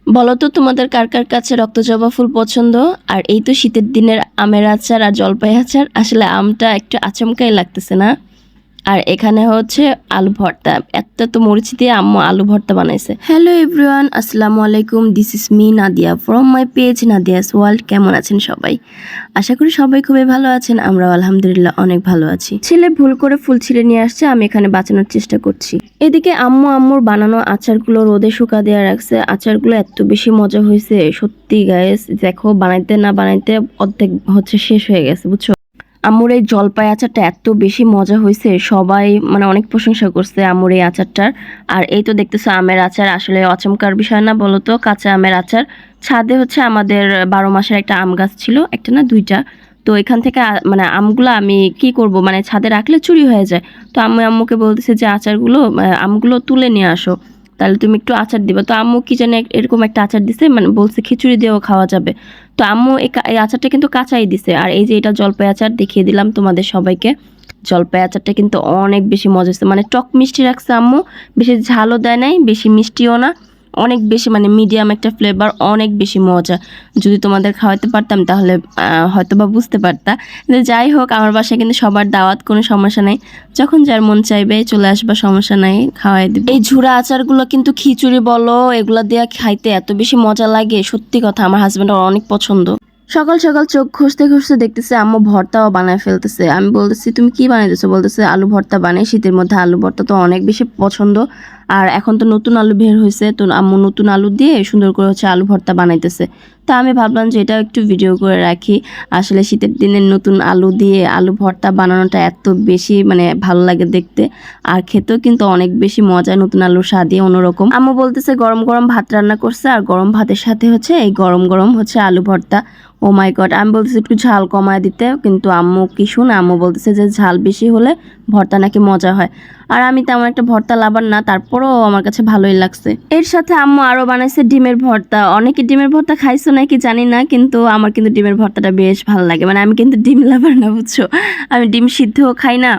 বলো তো তোমাদের কার কার কাছে রক্তজবা ফুল পছন্দ? আর এই তো শীতের দিনের আমের আচার আর জলপাই আচার, আসলে আমটা একটু আচমকাই লাগতেছে না? আর এখানে হচ্ছে আলু ভর্তা, এত তো মরিচ দিয়ে আম্মু আলু ভর্তা বানাইছে। হ্যালো এভরিওয়ান, আসসালামু আলাইকুম, this is me Nadia from my page Nadia's world. কেমন আছেন সবাই? আশা করি সবাই খুবই ভালো আছেন, আমরাও আলহামদুলিল্লাহ অনেক ভালো আছি। ছেলে ভুল করে ফুল ছিঁড়ে নিয়ে আসছে, আমি এখানে বাঁচানোর চেষ্টা করছি। এদিকে আম্মুর বানানো আচারগুলো রোদে শুকা দেওয়া রাখছে। আচারগুলো এত বেশি মজা হয়েছে সত্যি গাইস, দেখো বানাইতে না বানাইতে অর্ধেক হচ্ছে শেষ হয়ে গেছে, বুঝছো? আম্মুর এই জলপাই আচারটা এত বেশি মজা হয়েছে, সবাই মানে অনেক প্রশংসা করছে আম্মুর এই আচারটার। আর এই তো দেখতেছো আমের আচার, আসলে অচমকার বিষয় না বলো তো? কাঁচা আমের আচার। ছাদে হচ্ছে আমাদের 12 মাসের একটা আম গাছ ছিল, একটা না দুইটা। তো এখান থেকে মানে আমগুলো আমি কি করব, মানে ছাদে রাখলে চুরি হয়ে যায়। তো আম্মুকে বলতেছে যে আচারগুলো আমগুলো তুলে নিয়ে আসো, তাহলে তুমি একটু আচার দিবা। তো আম্মু কি জানে এরকম একটা আচার দিছে, মানে বলছে খিচুড়ি দিয়েও খাওয়া যাবে। তো আম্মু এই আচারটা কিন্তু কাঁচাই দিছে। আর এই যে এটা জলপাই আচার দেখিয়ে দিলাম তোমাদের সবাইকে। জলপাই আচারটা কিন্তু অনেক বেশি মজা হচ্ছে, মানে টক মিষ্টি রাখছে আম্মু, বেশি ঝালও দেয় নাই, বেশি মিষ্টিও না, অনেক বেশি মানে মিডিয়াম একটা ফ্লেভার, অনেক বেশি মজা। যদি তোমাদের খাওয়াতে পারতাম তাহলে হয়তো বা বুঝতে পারতা। কিন্তু যাই হোক, আমার বাসায় কিন্তু সবার দাওয়াত, কোনো সমস্যা নাই, যখন যার মন চাইবে চলে আসবা, সমস্যা নাই, খাওয়াই দিবে। এই ঝুরা আচারগুলো কিন্তু খিচুড়ি বলো এগুলা দিয়ে খাইতে এত বেশি মজা লাগে, সত্যি কথা, আমার হাজবেন্ডের অনেক পছন্দ। সকাল সকাল চোখ ঘষতে ঘষতে দেখতেছে আম্মু ভর্তাও বানায় ফেলতেছে। আমি বলতেছি তুমি কি বানাইতেছো? বলতেছে আলু ভর্তা বানাই, শীতের মধ্যে আলু ভর্তা তো অনেক বেশি পছন্দ। আর এখন তো নতুন আলু বের হয়েছে, তো আম্মু নতুন আলু দিয়ে সুন্দর করে হচ্ছে আলু ভর্তা বানাইতেছে। তা আমি ভাবলাম যে এটা একটু ভিডিও করে রাখি। আসলে শীতের দিনে নতুন আলু দিয়ে আলু ভর্তা বানানোটা এত বেশি মানে ভালো লাগে দেখতে, আর খেতেও কিন্তু অনেক বেশি মজা, নতুন আলুর স্বাদই অন্যরকম। আম্মু বলতেছে গরম গরম ভাত রান্না করছে, আর গরম ভাতের সাথে হচ্ছে এই গরম গরম হচ্ছে আলু ভর্তা। ও মাই গড, আমি বলতেছি একটু ঝাল কমায় দিতে, কিন্তু আম্মু কি শুনে, আম্মু বলতেছে যে ঝাল বেশি হলে ভর্তা নাকি মজা হয়। আর আমি তেমন একটা ভর্তা লাভার না, তারপরও আমার কাছে ভালোই লাগছে। এর সাথে আম্মু আরো বানাইছে ডিমের ভর্তা। অনেকে ডিমের ভর্তা খাইছো নাকি জানি না, কিন্তু আমার কিন্তু ডিমের ভর্তাটা বেশ ভালো লাগে। মানে আমি কিন্তু ডিম লাভার না, বুঝছো? আমি ডিম সিদ্ধও খাই না,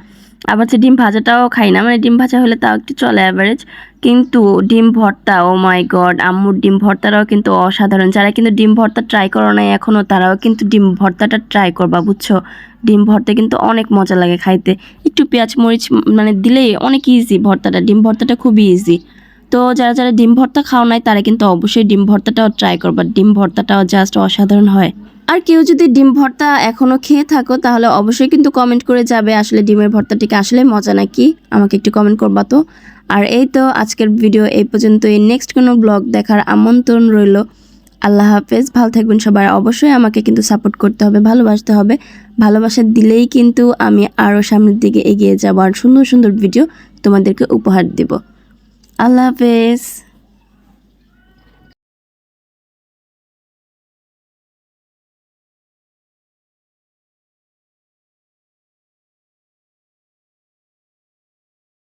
আবার হচ্ছে ডিম ভাজাটাও খাই না। মানে ডিম ভাজা হলে তাও একটু চলে অ্যাভারেজ, কিন্তু ডিম ভর্তা, ও মাই গড, আম্মুর ডিম ভর্তাটাও কিন্তু অসাধারণ। যারা কিন্তু ডিম ভর্তা ট্রাই করো নাই এখনও, তারাও কিন্তু ডিম ভর্তাটা ট্রাই করবা, বুঝছো? ডিম ভর্তা কিন্তু অনেক মজা লাগে খাইতে, একটু পেঁয়াজ মরিচ মানে দিলেই অনেক ইজি ভর্তাটা, ডিম ভর্তাটা খুবই ইজি। তো যারা যারা ডিম ভর্তা খাও নাই তারা কিন্তু অবশ্যই ডিম ভর্তাটাও ট্রাই করবা, ডিম ভর্তাটাও জাস্ট অসাধারণ হয়। আর কেউ যদি ডিম ভর্তা এখনো খেয়ে থাকো তাহলে অবশ্যই কিন্তু কমেন্ট করে যাবে, আসলে ডিমের ভর্তাটিকে আসলে মজা নাকি, আমাকে একটু কমেন্ট করবা তো। আর এই তো আজকের ভিডিও এই পর্যন্তই, নেক্সট কোনো ব্লগ দেখার আমন্ত্রণ রইল। আল্লাহ হাফেজ, ভালো থাকবেন সবাই। অবশ্যই আমাকে কিন্তু সাপোর্ট করতে হবে, ভালোবাসতে হবে। ভালোবাসা দিলেই কিন্তু আমি আরও সামনের দিকে এগিয়ে যাব আর সুন্দর সুন্দর ভিডিও তোমাদেরকে উপহার দেব। আল্লাহ হাফেজ।